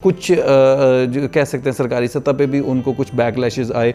कुछ जो कह सकते हैं सरकारी सतह पे भी उनको कुछ बैकलैशेस आए।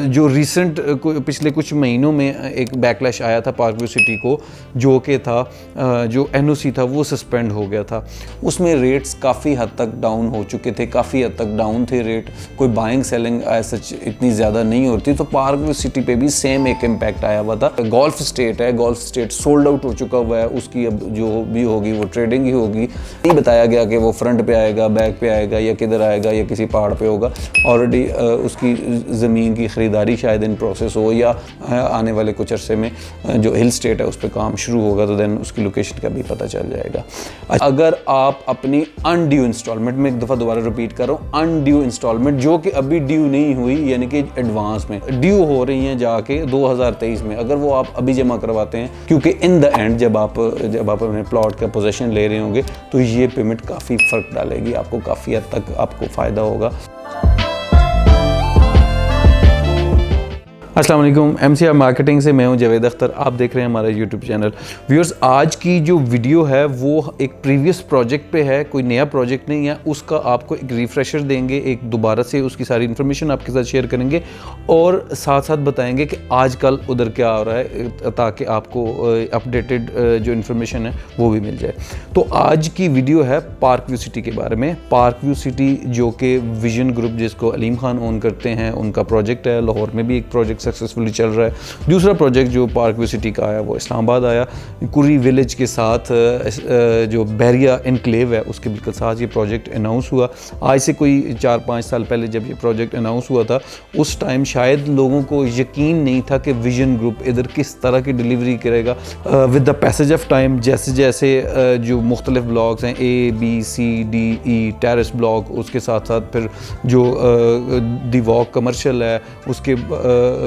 जो रिसेंट पिछले कुछ महीनों में एक बैकलैश आया था पार्क व्यू सिटी को, जो कि था जो एनओसी था वो सस्पेंड हो गया था। उसमें रेट्स काफ़ी हद तक डाउन हो चुके थे, काफ़ी हद तक डाउन थे रेट, कोई बाइंग सेलिंग सच इतनी ज़्यादा नहीं होती। तो पार्क व्यू सिटी पे भी सेम एक इम्पैक्ट आया हुआ था। गोल्फ स्टेट है, गोल्फ स्टेट सोल्ड आउट हो चुका हुआ है, उसकी अब जो भी होगी वो ट्रेडिंग ही होगी। नहीं बताया गया कि वो फ्रंट पे आएगा, बैक पे आएगा या किधर आएगा या किसी पहाड़ पे होगा। ऑलरेडी उसकी ज़मीन की ख़रीदारी शायद इन प्रोसेस हो या आने वाले कुछ अरसे में जो हिल स्टेट है उस पर काम शुरू होगा, तो देन उसकी लोकेशन का भी पता चल जाएगा। अगर आप अपनी अनड्यू इंस्टॉलमेंट में, एक दफ़ा दोबारा रिपीट कर रहा हूँ, अनड्यू इंस्टॉलमेंट जो कि अभी ड्यू नहीं हुई, यानी कि एडवांस में ड्यू हो रही हैं जाके 2023 में, अगर वो आप अभी जमा करवाते हैं, क्योंकि इन द एंड जब आप अपने प्लॉट का पोजीशन ले रहे होंगे तो ये पेमेंट काफ़ी फ़र्क डालेगी, आपको काफ़ी हद तक आपको फ़ायदा होगा। अस्सलाम वालेकुम, MCR मार्केटिंग से मैं हूं जावेद अख्तर। आप देख रहे हैं हमारा YouTube चैनल। व्यूअर्स, आज की जो वीडियो है वो एक प्रीवियस प्रोजेक्ट पे है, कोई नया प्रोजेक्ट नहीं है। उसका आपको एक रिफ्रेशर देंगे, एक दोबारा से उसकी सारी इन्फॉर्मेशन आपके साथ शेयर करेंगे और साथ साथ बताएंगे कि आजकल उधर क्या हो रहा है, ताकि आपको अपडेटेड जो इन्फॉर्मेशन है वो भी मिल जाए। तो आज की वीडियो है पार्क व्यू सिटी के बारे में। पार्क व्यू सिटी जो कि विजन ग्रुप, जिसको अलीम खान ओन करते हैं, उनका प्रोजेक्ट है। लाहौर में भी एक प्रोजेक्ट सक्सेसफुली चल रहा है। दूसरा प्रोजेक्ट जो पार्क व्यू सिटी का आया वो इस्लामाबाद आया, कुरी विलेज के साथ जो बैरिया इनक्लेव है उसके बिल्कुल साथ ये प्रोजेक्ट अनाउंस हुआ। आज से कोई 4-5 साल पहले जब ये प्रोजेक्ट अनाउंस हुआ था, उस टाइम शायद लोगों को यकीन नहीं था कि विजन ग्रुप इधर किस तरह की डिलीवरी करेगा। With the passage of time जैसे जैसे जो मुख्तलिफ ब्लॉक्स हैं, ABCDE टेरेस ब्लॉक, उसके साथ साथ फिर जो दी वॉक कमर्शियल है, उसके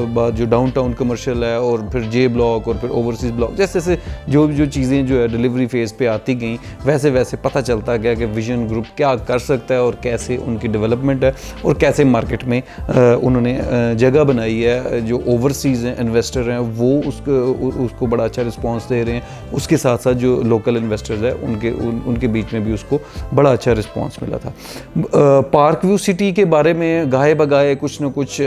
बाद जो डाउनटाउन कमर्शियल है, और फिर J ब्लॉक और फिर ओवरसीज़ ब्लॉक, जैसे जैसे जो चीज़ें जो है डिलीवरी फेज़ पे आती गई, वैसे वैसे पता चलता गया कि विजन ग्रुप क्या कर सकता है और कैसे उनकी डेवलपमेंट है और कैसे मार्केट में उन्होंने जगह बनाई है। जो ओवरसीज़ हैं इन्वेस्टर हैं वो उसको बड़ा अच्छा रिस्पॉन्स दे रहे हैं। उसके साथ साथ जो लोकल इन्वेस्टर्स हैं उनके बीच में भी उसको बड़ा अच्छा रिस्पॉन्स मिला था। पार्क व्यू सिटी के बारे में गाहे बगाए कुछ न कुछ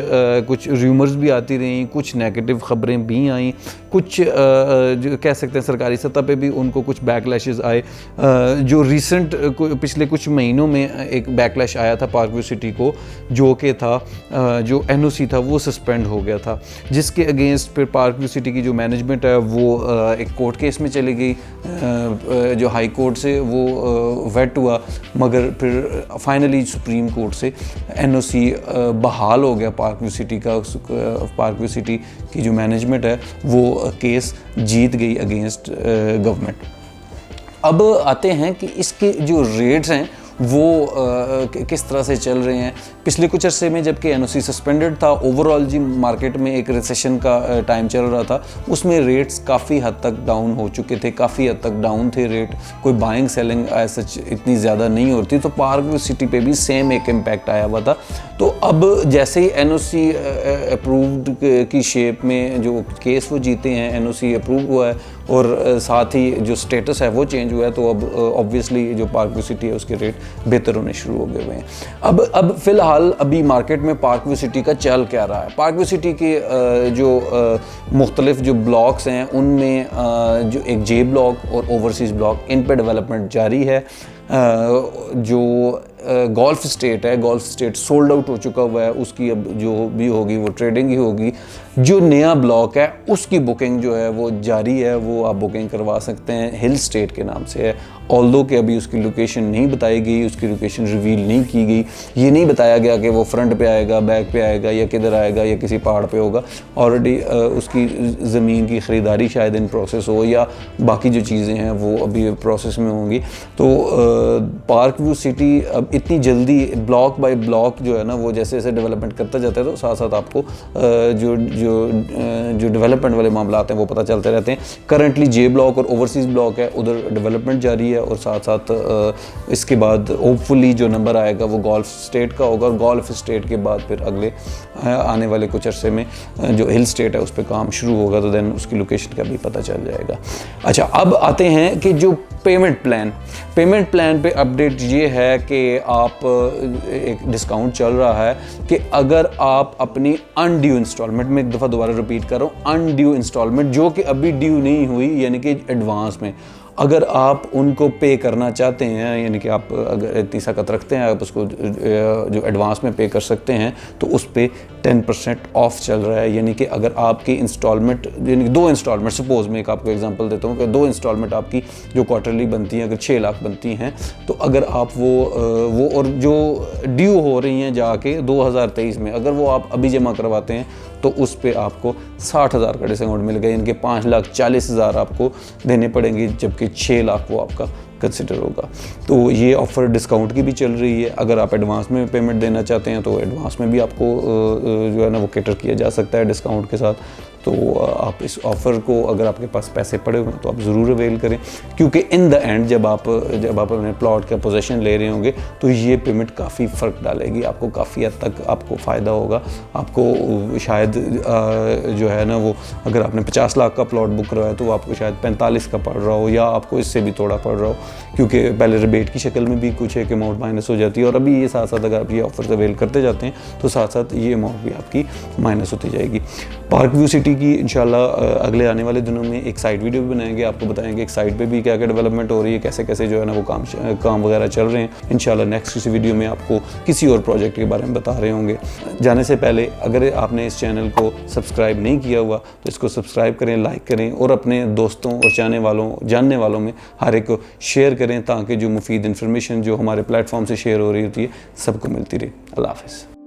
र्यूमर्स भी आती रही, कुछ नेगेटिव ख़बरें भी आई, कुछ जो कह सकते हैं सरकारी सतह पे भी उनको कुछ बैकलैशेस आए। जो रिसेंट पिछले कुछ महीनों में एक बैकलैश आया था पार्क व्यू सिटी को, जो कि था जो एनओसी था वो सस्पेंड हो गया था, जिसके अगेंस्ट फिर पार्क व्यू सिटी की जो मैनेजमेंट है वो एक कोर्ट केस में चली गई। जो हाई कोर्ट से वो वेट हुआ, मगर फिर फाइनली सुप्रीम कोर्ट से एनओसी बहाल हो गया पार्क व्यू सिटी का। पार्क व्यू सिटी की जो मैनेजमेंट है वो केस जीत गई अगेंस्ट गवर्नमेंट। अब आते हैं कि इसके जो रेट्स हैं वो किस तरह से चल रहे हैं। पिछले कुछ अरसे में जबकि एनओसी सस्पेंडेड था, ओवरऑल जी मार्केट में एक रिसेशन का टाइम चल रहा था, उसमें रेट्स काफ़ी हद तक डाउन हो चुके थे, काफ़ी हद तक डाउन थे रेट, कोई बाइंग सेलिंग सच इतनी ज़्यादा नहीं होती। तो पार्क व्यू सिटी पे भी सेम एक इम्पैक्ट आया हुआ था। तो अब जैसे ही एनओसी अप्रूव्ड की शेप में जो केस वो जीते हैं, एनओसी अप्रूव हुआ है और साथ ही जो स्टेटस है वो चेंज हुआ है, तो अब ऑब्वियसली जो पार्क व्यू सिटी है उसके रेट बेहतर होने शुरू हो गए हुए हैं। अब फ़िलहाल अभी मार्केट में पार्क व्यू सिटी का चल क्या रहा है। पार्क व्यू सिटी के जो मुख्तलिफ जो ब्लॉक्स हैं उनमें जो एक J ब्लॉक और ओवरसीज़ ब्लॉक, इन पर डेवलपमेंट जारी है। जो गोल्फ स्टेट है, गोल्फ स्टेट सोल्ड आउट हो चुका हुआ है, उसकी अब जो भी होगी वो ट्रेडिंग ही होगी। जो नया ब्लॉक है उसकी बुकिंग जो है वो जारी है, वो आप बुकिंग करवा सकते हैं, हिल स्टेट के नाम से है। ऑल्दो कि अभी उसकी लोकेशन नहीं बताई गई, उसकी लोकेशन रिवील नहीं की गई, ये नहीं बताया गया कि वो फ्रंट पे आएगा, बैक पे आएगा या किधर आएगा या किसी पहाड़ पे होगा। ऑलरेडी उसकी ज़मीन की ख़रीदारी शायद इन प्रोसेस हो या बाकी जो चीज़ें हैं वो अभी प्रोसेस में होंगी। तो पार्क व्यू सिटी अब इतनी जल्दी ब्लॉक बाय ब्लॉक जो है ना वो जैसे जैसे डेवलपमेंट करता जाता है, तो साथ साथ आपको जो डेवलपमेंट वाले मामला हैं वो पता चलते रहते हैं। करंटली J ब्लॉक और ओवरसीज़ ब्लॉक है, उधर डेवलपमेंट जारी है, और साथ साथ इसके बाद होपफुली जो नंबर आएगा वो गोल्फ स्टेट का होगा, और गोल्फ स्टेट के बाद फिर अगले आने वाले कुछ अरसे में जो हिल स्टेट है उस पर काम शुरू होगा, तो देन उसकी लोकेशन का भी पता चल जाएगा। अच्छा, अब आते हैं कि जो पेमेंट प्लान पे अपडेट ये है कि आप एक डिस्काउंट चल रहा है कि अगर आप अपनी अनड्यू इंस्टॉलमेंट में, एक दफ़ा दोबारा रिपीट कर रहा हूँ, अनड्यू इंस्टॉलमेंट जो कि अभी ड्यू नहीं हुई यानी कि एडवांस में, अगर आप उनको पे करना चाहते हैं यानी कि आप अगर 30 अकत रखते हैं, आप उसको जो एडवांस में पे कर सकते हैं तो उस पर 10% ऑफ चल रहा है। यानी कि अगर आपकी इंस्टॉलमेंट यानी कि 2 इंस्टॉलमेंट, सपोज़ मैं एक आपको एग्जांपल देता हूँ कि 2 इंस्टॉलमेंट आपकी जो क्वार्टरली बनती हैं अगर 6 लाख बनती हैं, तो अगर आप वो और जो ड्यू हो रही हैं जाके 2023 में, अगर वो आप अभी जमा करवाते हैं तो उस पे आपको 60,000 का डिस्काउंट मिलेगा, यानी कि 5,40,000 आपको देने पड़ेंगे, जबकि 6 लाख वो आपका कंसिडर होगा। तो ये ऑफ़र डिस्काउंट की भी चल रही है। अगर आप एडवांस में पेमेंट देना चाहते हैं तो एडवांस में भी आपको जो है ना वो कैटर किया जा सकता है डिस्काउंट के साथ। तो आप इस ऑफ़र को, अगर आपके पास पैसे पड़े हुए हैं तो आप ज़रूर अवेल करें, क्योंकि इन द एंड जब आप अपने प्लॉट का पोजीशन ले रहे होंगे तो ये पेमेंट काफ़ी फ़र्क डालेगी, आपको काफ़ी हद तक आपको फ़ायदा होगा। आपको शायद जो है ना वो, अगर आपने 50 लाख का प्लॉट बुक करवाया तो वो आपको शायद 45 का पड़ रहा हो, या आपको इससे भी थोड़ा पड़ रहा हो, क्योंकि पहले रिबेट की शक्ल में भी कुछ एक अमाउंट माइनस हो जाती है, और अभी ये साथ साथ अगर आप ये ऑफ़र अवेल करते जाते हैं तो साथ साथ ये अमाउंट भी आपकी माइनस होती जाएगी। पार्क व्यू सिटी की इंशाल्लाह अगले आने वाले दिनों में एक साइट वीडियो भी बनाएंगे, आपको बताएंगे एक साइट पे भी क्या क्या डेवलपमेंट हो रही है, कैसे कैसे जो है ना वो काम वगैरह चल रहे हैं। इंशाल्लाह नेक्स्ट किसी वीडियो में आपको किसी और प्रोजेक्ट के बारे में बता रहे होंगे। जाने से पहले अगर आपने इस चैनल को सब्सक्राइब नहीं किया हुआ तो इसको सब्सक्राइब करें, लाइक करें, और अपने दोस्तों और जानने वालों में हर एक को शेयर करें, ताकि जो मुफीद इन्फॉर्मेशन जो हमारे प्लेटफॉर्म से शेयर हो रही होती है सबको मिलती रहे। अल्लाह हाफ़िज़।